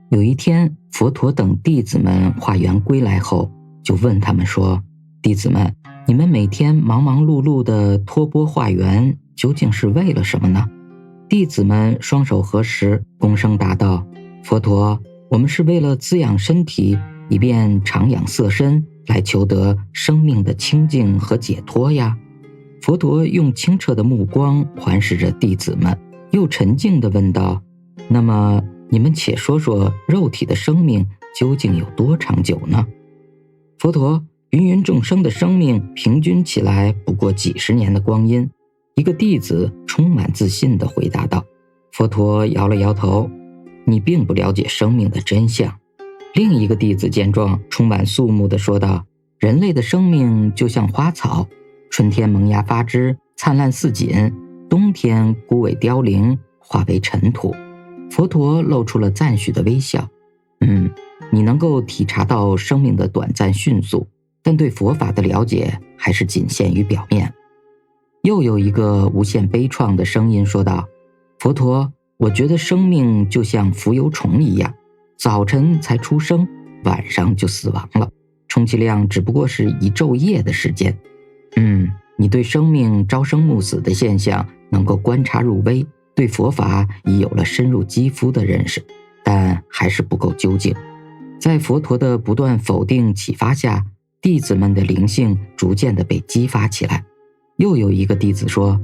有一天，佛陀等弟子们化缘归来后，就问他们说：弟子们，你们每天忙忙碌碌的托钵化缘，究竟是为了什么呢？弟子们双手合十，躬声答道：佛陀，我们是为了滋养身体，以便长养色身，来求得生命的清净和解脱呀。佛陀用清澈的目光环视着弟子们，又沉静地问道：那么你们且说说肉体的生命究竟有多长久呢？佛陀，芸芸众生的生命平均起来不过几十年的光阴。一个弟子充满自信地回答道。佛陀摇了摇头：你并不了解生命的真相。另一个弟子见状，充满肃穆地说道：人类的生命就像花草，春天萌芽发枝，灿烂似锦，冬天枯萎凋零，化为尘土。佛陀露出了赞许的微笑。你能够体察到生命的短暂迅速，但对佛法的了解还是仅限于表面。又有一个无限悲怆的声音说道：佛陀，我觉得生命就像浮游虫一样，早晨才出生，晚上就死亡了，充其量只不过是一昼夜的时间。你对生命朝生暮死的现象能够观察入微，对佛法已有了深入肌肤的认识，但还是不够究竟。在佛陀的不断否定启发下，弟子们的灵性逐渐地被激发起来。又有一个弟子说：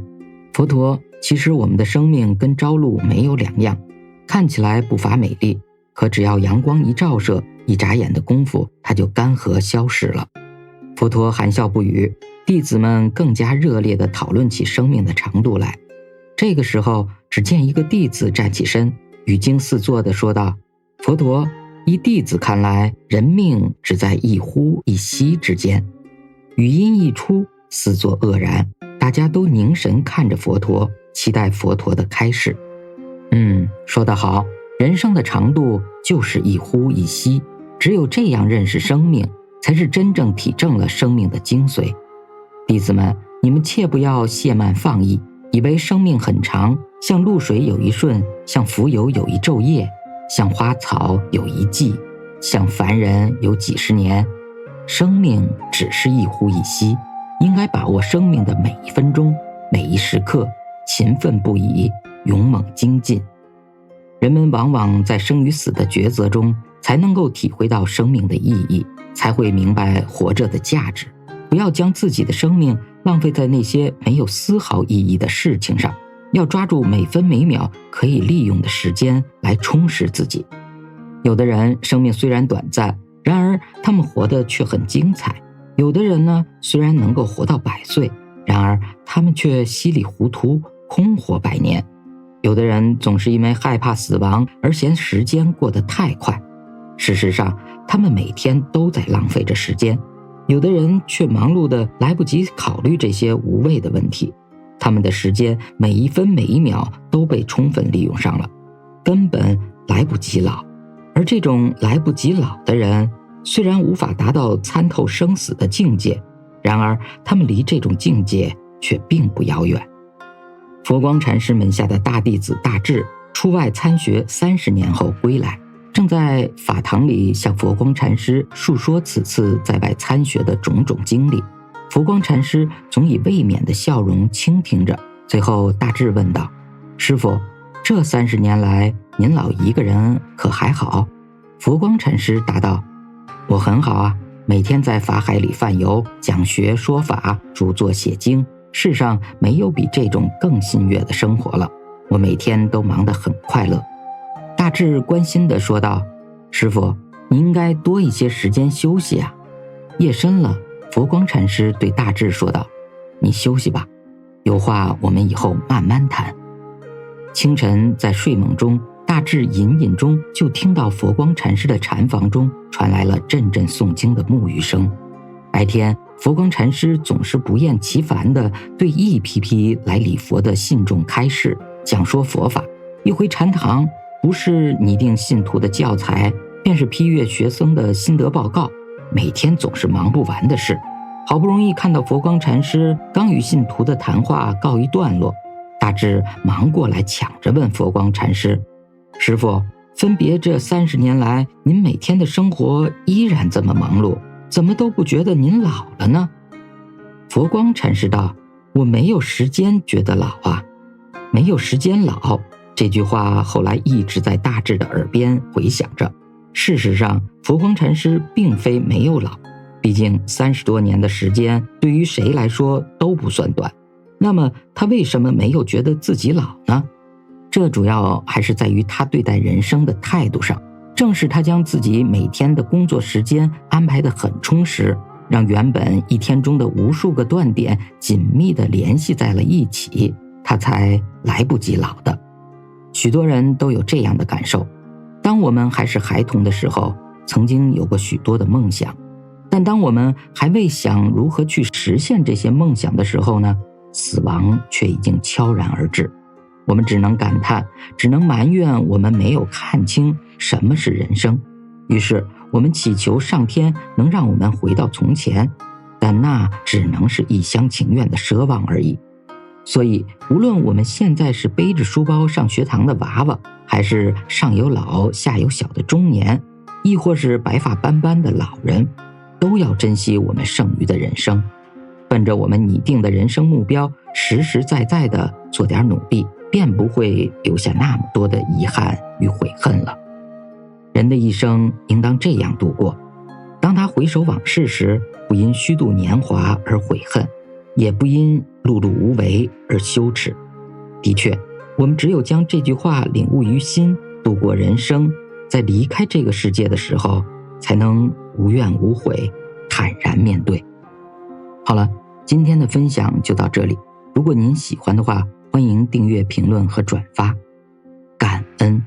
佛陀，其实我们的生命跟朝露没有两样，看起来不乏美丽，可只要阳光一照射，一眨眼的功夫，它就干涸消逝了。佛陀含笑不语，弟子们更加热烈地讨论起生命的长度来。这个时候，只见一个弟子站起身，语惊四座地说道：佛陀，依弟子看来，人命只在一呼一吸之间。语音一出，四座愕然，大家都凝神看着佛陀，期待佛陀的开示。说得好，人生的长度就是一呼一吸，只有这样认识生命，才是真正体证了生命的精髓。弟子们，你们切不要懈慢放逸，以为生命很长，像露水有一瞬，像浮游有一昼夜，像花草有一季，像凡人有几十年。生命只是一呼一吸，应该把握生命的每一分钟，每一时刻，勤奋不已，勇猛精进。人们往往在生与死的抉择中，才能够体会到生命的意义，才会明白活着的价值。不要将自己的生命浪费在那些没有丝毫意义的事情上，要抓住每分每秒可以利用的时间来充实自己。有的人生命虽然短暂，然而他们活得却很精彩。有的人呢，虽然能够活到100岁，然而他们却稀里糊涂，空活100年。有的人总是因为害怕死亡而嫌时间过得太快，事实上他们每天都在浪费着时间。有的人却忙碌的来不及考虑这些无谓的问题，他们的时间每一分每一秒都被充分利用上了，根本来不及老。而这种来不及老的人，虽然无法达到参透生死的境界，然而他们离这种境界却并不遥远。佛光禅师门下的大弟子大智出外参学30年后归来，正在法堂里向佛光禅师述说此次在外参学的种种经历。佛光禅师总以未免的笑容倾听着，最后大智问道：师父，这30年来您老一个人可还好？佛光禅师答道：我很好啊，每天在法海里泛游，讲学说法，著作写经，世上没有比这种更欣悦的生活了，我每天都忙得很快乐。大智关心地说道：师父，你应该多一些时间休息啊。夜深了，佛光禅师对大智说道：你休息吧，有话我们以后慢慢谈。清晨在睡梦中，大智隐隐中就听到佛光禅师的禅房中传来了阵阵诵经的沐浴声。白天佛光禅师总是不厌其烦地对一批批来礼佛的信众开示，讲说佛法。一回禅堂，不是拟定信徒的教材，便是批阅学僧的心得报告，每天总是忙不完的事。好不容易看到佛光禅师刚与信徒的谈话告一段落，大智忙过来抢着问佛光禅师：师父，分别这30年来，您每天的生活依然这么忙碌，怎么都不觉得您老了呢？佛光禅师道：我没有时间觉得老啊。没有时间老这句话后来一直在大智的耳边回响着。事实上，佛光禅师并非没有老，毕竟30多年的时间对于谁来说都不算短。那么他为什么没有觉得自己老呢？这主要还是在于他对待人生的态度上。正是他将自己每天的工作时间安排得很充实，让原本一天中的无数个断点紧密地联系在了一起，他才来不及老的。许多人都有这样的感受，当我们还是孩童的时候，曾经有过许多的梦想，但当我们还未想如何去实现这些梦想的时候呢，死亡却已经悄然而至。我们只能感叹，只能埋怨我们没有看清什么是人生。于是我们祈求上天能让我们回到从前，但那只能是一厢情愿的奢望而已。所以无论我们现在是背着书包上学堂的娃娃，还是上有老下有小的中年，亦或是白发斑斑的老人，都要珍惜我们剩余的人生，奔着我们拟定的人生目标实实在在地做点努力，便不会留下那么多的遗憾与悔恨了。人的一生应当这样度过，当他回首往事时，不因虚度年华而悔恨，也不因碌碌无为而羞耻。的确，我们只有将这句话领悟于心，度过人生，在离开这个世界的时候，才能无怨无悔，坦然面对。好了，今天的分享就到这里。如果您喜欢的话，欢迎订阅、评论和转发，感恩。